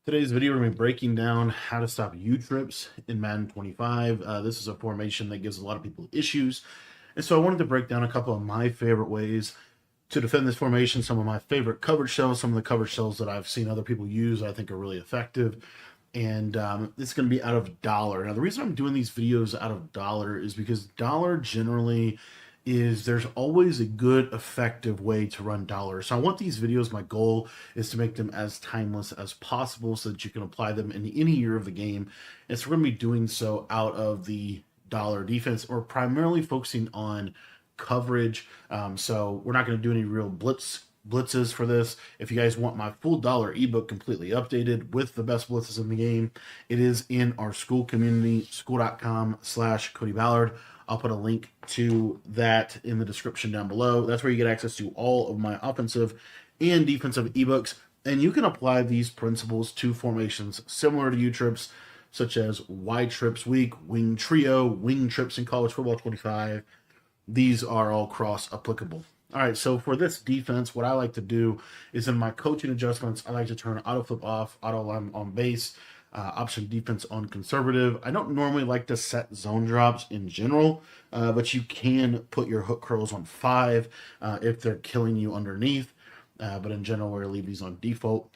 Today's video, we're going to be breaking down how to stop U-trips in Madden 25. This is a formation that gives a lot of people issues. And so I wanted to break down a couple of my favorite ways to defend this formation, some of my favorite coverage shells, some of the coverage shells that I've seen other people use I think are really effective. And it's going to be out of dollar. Now, the reason I'm doing these videos out of dollar is because dollar generally is there's always a good effective way to run dollar. So I want these videos, my goal is to make them as timeless as possible so that you can apply them in any year of the game. And so we're going to be doing so out of the dollar defense, or primarily focusing on coverage. So we're not going to do any real blitzes for this. If you guys want my full dollar ebook completely updated with the best blitzes in the game, it is in our school community, school.com/Cody Ballard. I'll put a link to that in the description down below. That's where you get access to all of my offensive and defensive ebooks. And you can apply these principles to formations similar to U-trips, such as wide trips weak, wing trio, wing trips in college football 25. These are all cross applicable. All right, so for this defense, what I like to do is in my coaching adjustments, I like to turn auto flip off, auto line on base, option defense on conservative. I don't normally like to set zone drops in general, but you can put your hook curls on 5 if they're killing you underneath. But in general, we're going to leave these on default.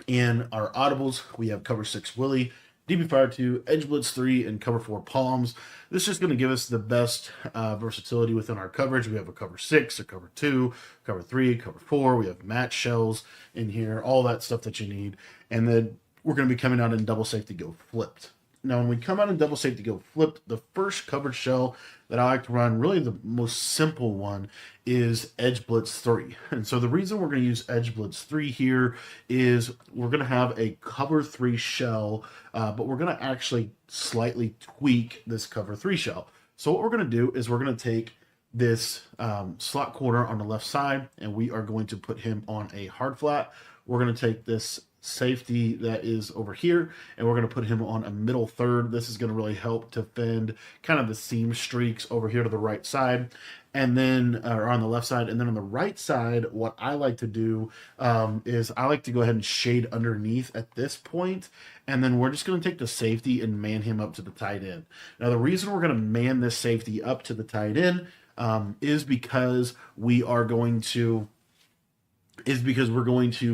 In our audibles, we have cover 6 Willie, DB Fire 2, Edge Blitz 3, and cover 4 Palms. This is just going to give us the best versatility within our coverage. We have a cover 6, a cover 2, cover 3, cover 4. We have match shells in here, all that stuff that you need. And then we're going to be coming out in double safety go flipped. Now, when we come out in double safety go flipped, the first coverage shell that I like to run, really the most simple one, is Edge Blitz 3. And so the reason we're going to use Edge Blitz 3 here is we're going to have a cover 3 shell, but we're going to actually slightly tweak this cover 3 shell. So what we're going to do is we're going to take this slot corner on the left side, and we are going to put him on a hard flat. We're going to take this safety that is over here, and we're going to put him on a middle third. This is going to really help defend kind of the seam streaks over here to the right side, and then or on the left side. And then on the right side, what I like to do is I like to go ahead and shade underneath at this point, and then we're just going to take the safety and man him up to the tight end. Now, the reason we're going to man this safety up to the tight end is because we're going to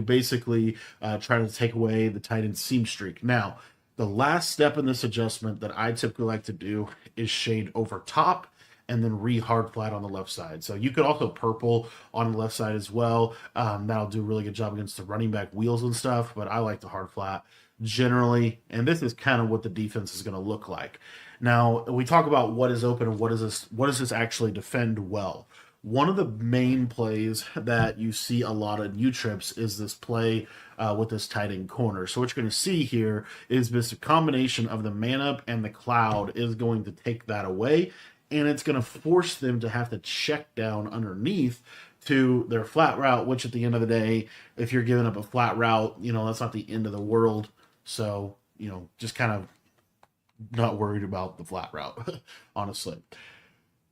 basically try to take away the tight end seam streak. Now, the last step in this adjustment that I typically like to do is shade over top and then re-hard flat on the left side. So you could also purple on the left side as well. That'll do a really good job against the running back wheels and stuff, but I like the hard flat generally, and this is kind of what the defense is going to look like. Now, we talk about what is open and what does this actually defend well. One of the main plays that you see a lot of U-trips is this play with this tight end corner. So what you're going to see here is this combination of the man up and the cloud is going to take that away, and it's going to force them to have to check down underneath to their flat route, which at the end of the day, if you're giving up a flat route, that's not the end of the world. So, just kind of not worried about the flat route, honestly.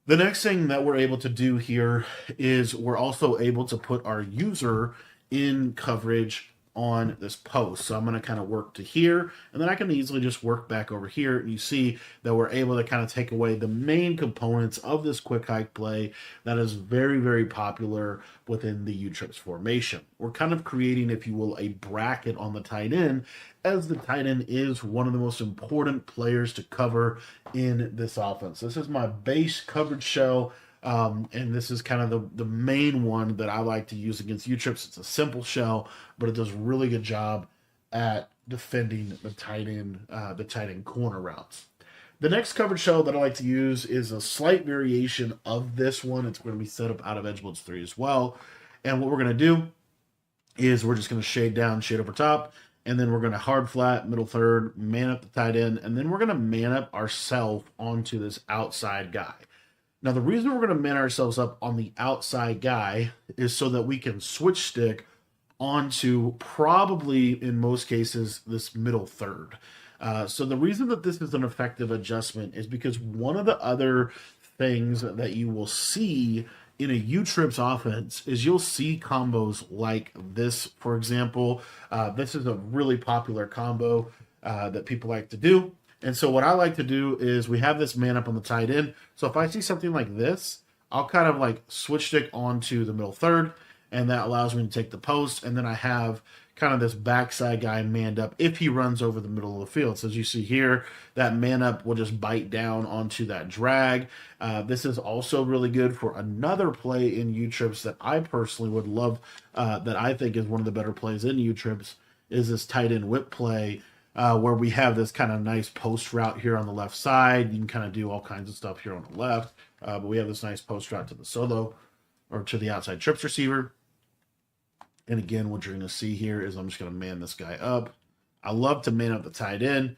The next thing that we're able to do here is we're also able to put our user in coverage on this post. So I'm going to kind of work to here, and then I can easily just work back over here. And you see that we're able to kind of take away the main components of this quick hike play that is very, very popular within the U-trips formation. We're kind of creating, if you will, a bracket on the tight end, as the tight end is one of the most important players to cover in this offense. This is my base coverage shell. And this is kind of the main one that I like to use against U-trips. It's a simple shell, but it does a really good job at defending the tight end corner routes. The next coverage shell that I like to use is a slight variation of this one. It's going to be set up out of Edge Blitz 3 as well. And what we're going to do is we're just going to shade down, shade over top, and then we're going to hard flat, middle third, man up the tight end, and then we're going to man up ourselves onto this outside guy. Now, the reason we're going to man ourselves up on the outside guy is so that we can switch stick onto probably, in most cases, this middle third. So the reason that this is an effective adjustment is because one of the other things that you will see in a U-Trips offense is you'll see combos like this, for example. This is a really popular combo that people like to do. And so what I like to do is we have this man up on the tight end. So if I see something like this, I'll kind of like switch stick onto the middle third, and that allows me to take the post. And then I have kind of this backside guy manned up if he runs over the middle of the field. So as you see here, that man up will just bite down onto that drag. This is also really good for another play in U-Trips that I personally would love, that I think is one of the better plays in U-Trips, is this tight end whip play, where we have this kind of nice post route here on the left side. You can kind of do all kinds of stuff here on the left, but we have this nice post route to the solo or to the outside trips receiver. And again, what you're going to see here is I'm just going to man this guy up. I love to man up the tight end.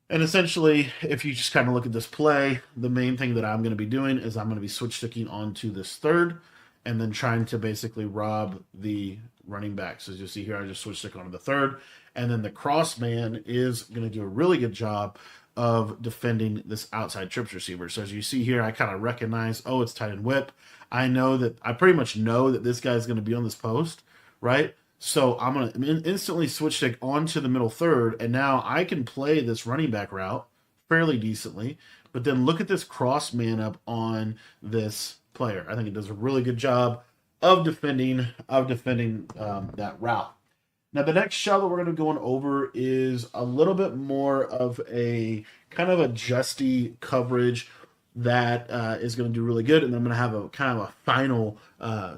And essentially, if you just kind of look at this play, the main thing that I'm going to be doing is I'm going to be switch sticking onto this third and then trying to basically rob the running back. So as you see here, I just switch stick onto the third. And then the cross man is going to do a really good job of defending this outside trips receiver. So as you see here, I kind of recognize, oh, it's tight end whip. I pretty much know that this guy's going to be on this post, right? So I'm going to instantly switch stick onto the middle third, and now I can play this running back route fairly decently. But then look at this cross man up on this player. I think it does a really good job of defending that route. Now, the next shell that we're going to be going over is a little bit more of a kind of a justy coverage that is going to do really good. And I'm going to have a kind of a final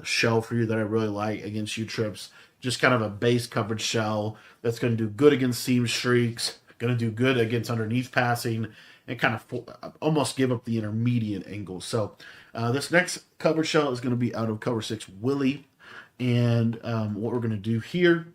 shell for you that I really like against U-Trips. Just kind of a base coverage shell that's going to do good against seam streaks, going to do good against underneath passing, and kind of almost give up the intermediate angle. So this next coverage shell is going to be out of cover 6 Willie. And what we're going to do here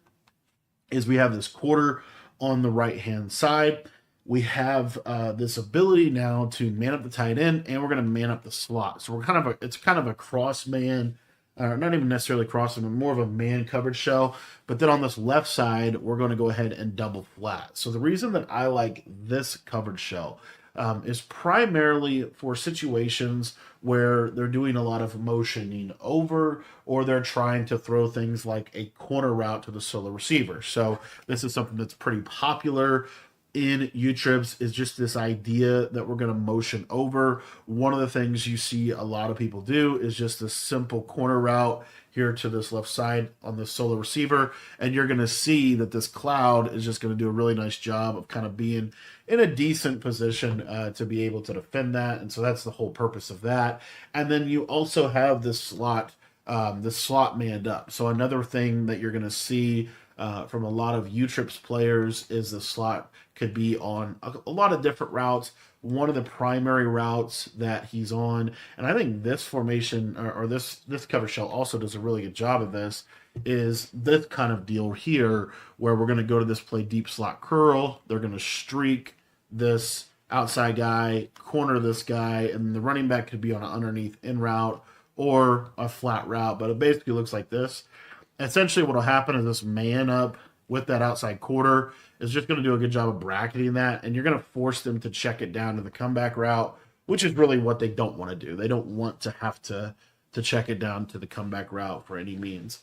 is we have this quarter on the right-hand side. We have this ability now to man up the tight end, and we're going to man up the slot. So it's kind of a cross man, not even necessarily cross, but more of a man coverage shell. But then on this left side, we're going to go ahead and double flat. So the reason that I like this coverage shell is primarily for situations where they're doing a lot of motioning over, or they're trying to throw things like a corner route to the solo receiver. So this is something that's pretty popular in U-Trips, is just this idea that we're going to motion over. One of the things you see a lot of people do is just this simple corner route here to this left side on the solo receiver, and you're going to see that this cloud is just going to do a really nice job of kind of being in a decent position to be able to defend that. And so that's the whole purpose of that. And then you also have this slot manned up. So another thing that you're going to see from a lot of U-Trips players is the slot could be on a lot of different routes. One of the primary routes that he's on, and I think this formation or this cover shell also does a really good job of this, is this kind of deal here where we're going to go to this play deep slot curl. They're going to streak this outside guy, corner this guy, and the running back could be on an underneath in route or a flat route, but it basically looks like this. Essentially what will happen is this man up with that outside quarter is just going to do a good job of bracketing that, and you're going to force them to check it down to the comeback route, which is really what they don't want to do. They don't want to have to check it down to the comeback route for any means.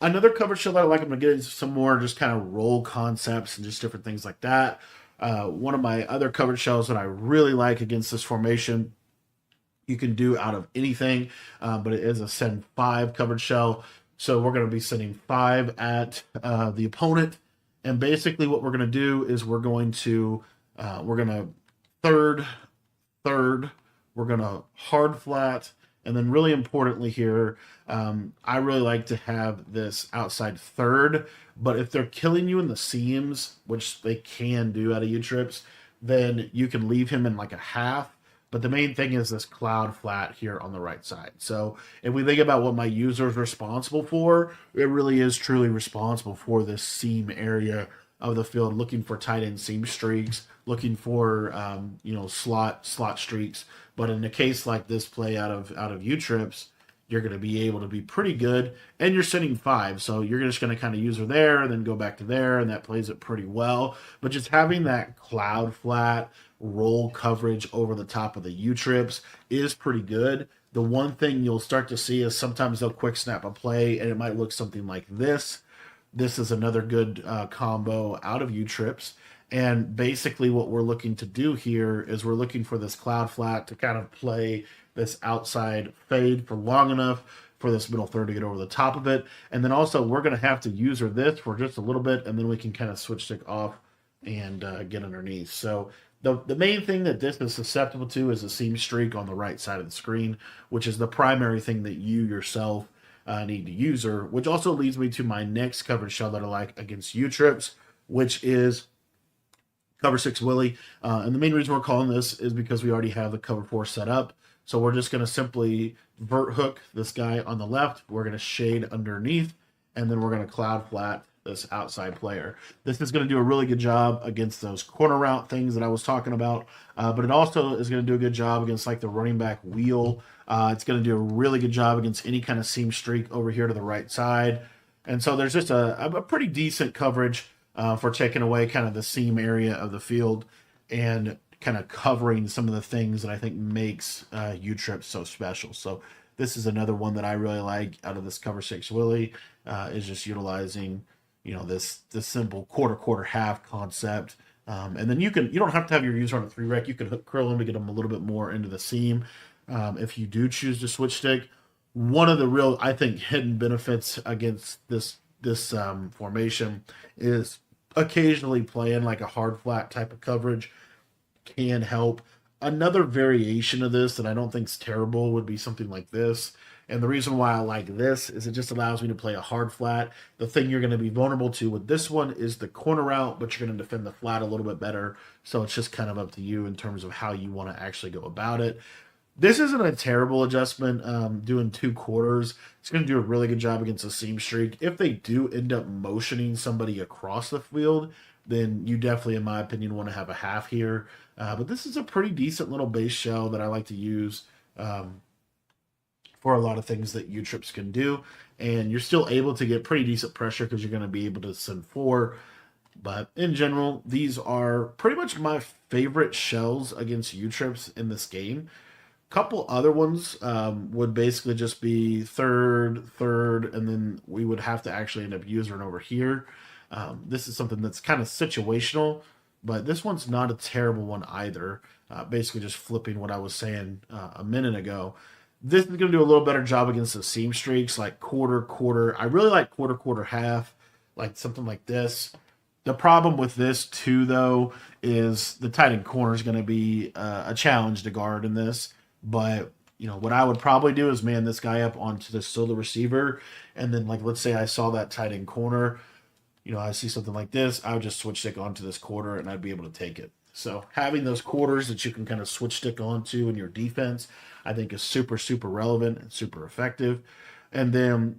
Another coverage shell that I like, I'm going to get into some more just kind of roll concepts and just different things like that. One of my other coverage shells that I really like against this formation, you can do out of anything, but it is a send 5 coverage shell. So we're going to be sending 5 at the opponent. And basically what we're going to do is we're going to third, we're going to hard flat. And then really importantly here, I really like to have this outside third. But if they're killing you in the seams, which they can do out of U-Trips, then you can leave him in like a half. But the main thing is this cloud flat here on the right side. So if we think about what my user is responsible for, it really is truly responsible for this seam area of the field, looking for tight end seam streaks, looking for slot streaks. But in a case like this play out of U-Trips, you're going to be able to be pretty good, and you're sending 5, so you're just going to kind of use her there, and then go back to there, and that plays it pretty well. But just having that cloud flat roll coverage over the top of the U-Trips is pretty good. The one thing you'll start to see is sometimes they'll quick snap a play and it might look something like this. This is another good combo out of U-trips. And basically what we're looking to do here is we're looking for this cloud flat to kind of play this outside fade for long enough for this middle third to get over the top of it. And then also we're going to have to user this for just a little bit, and then we can kind of switch stick off and get underneath. So the main thing that this is susceptible to is a seam streak on the right side of the screen, which is the primary thing that you yourself need to user, which also leads me to my next coverage shell that I like against U-trips, which is cover 6 Willie. And the main reason we're calling this is because we already have the cover 4 set up. So we're just going to simply vert hook this guy on the left. We're going to shade underneath, and then we're going to cloud flat this outside player. This is going to do a really good job against those corner route things that I was talking about, but it also is going to do a good job against like the running back wheel. It's going to do a really good job against any kind of seam streak over here to the right side. And so there's just a pretty decent coverage for taking away kind of the seam area of the field and kind of covering some of the things that I think makes U-trips so special. So this is another one that I really like out of this cover 6 Willie, is just utilizing, you know, this simple quarter half concept. And then you don't have to have your user on a 3-rec. You can hook curl them to get them a little bit more into the seam. If you do choose to switch stick, one of the real, I think, hidden benefits against this formation is occasionally playing like a hard flat type of coverage can help. Another variation of this that I don't think is terrible would be something like this. And the reason why I like this is it just allows me to play a hard flat. The thing you're going to be vulnerable to with this one is the corner route, but you're going to defend the flat a little bit better. So it's just kind of up to you in terms of how you want to actually go about it. This isn't a terrible adjustment, doing 2 quarters. It's going to do a really good job against a seam streak. If they do end up motioning somebody across the field, then you definitely, in my opinion, want to have a half here. But this is a pretty decent little base shell that I like to use for a lot of things that U-trips can do. And you're still able to get pretty decent pressure because you're going to be able to send 4. But in general, these are pretty much my favorite shells against U-trips in this game. Couple other ones would basically just be third, and then we would have to actually end up using over here. This is something that's kind of situational, but this one's not a terrible one either. Basically just flipping what I was saying a minute ago. This is going to do a little better job against the seam streaks, like quarter. I really like quarter, half, like something like this. The problem with this too, though, is the tight end corner is going to be a challenge to guard in this. But, you know, what I would probably do is man this guy up onto the solo receiver. And then, like, let's say I saw that tight end corner. You know, I see something like this. I would just switch stick onto this quarter and I'd be able to take it. So having those quarters that you can kind of switch stick onto in your defense, I think is super relevant and super effective. And then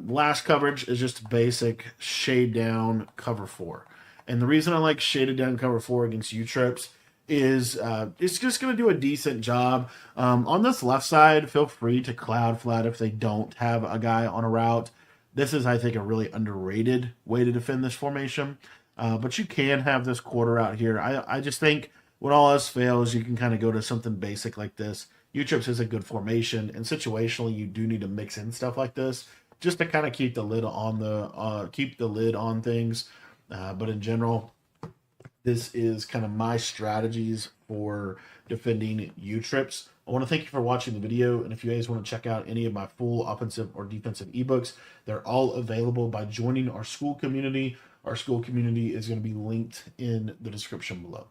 last coverage is just basic shade down cover 4. And the reason I like shaded down cover 4 against U-trips is it's just going to do a decent job. On this left side, feel free to cloud flat if they don't have a guy on a route. This is, I think, a really underrated way to defend this formation. But you can have this quarter out here. I just think when all else fails, you can kind of go to something basic like this. U-trips is a good formation, and situationally, you do need to mix in stuff like this just to kind of keep the lid on things. But in general, this is kind of my strategies for defending U-trips. I want to thank you for watching the video, and if you guys want to check out any of my full offensive or defensive ebooks, they're all available by joining our school community. Our school community is going to be linked in the description below.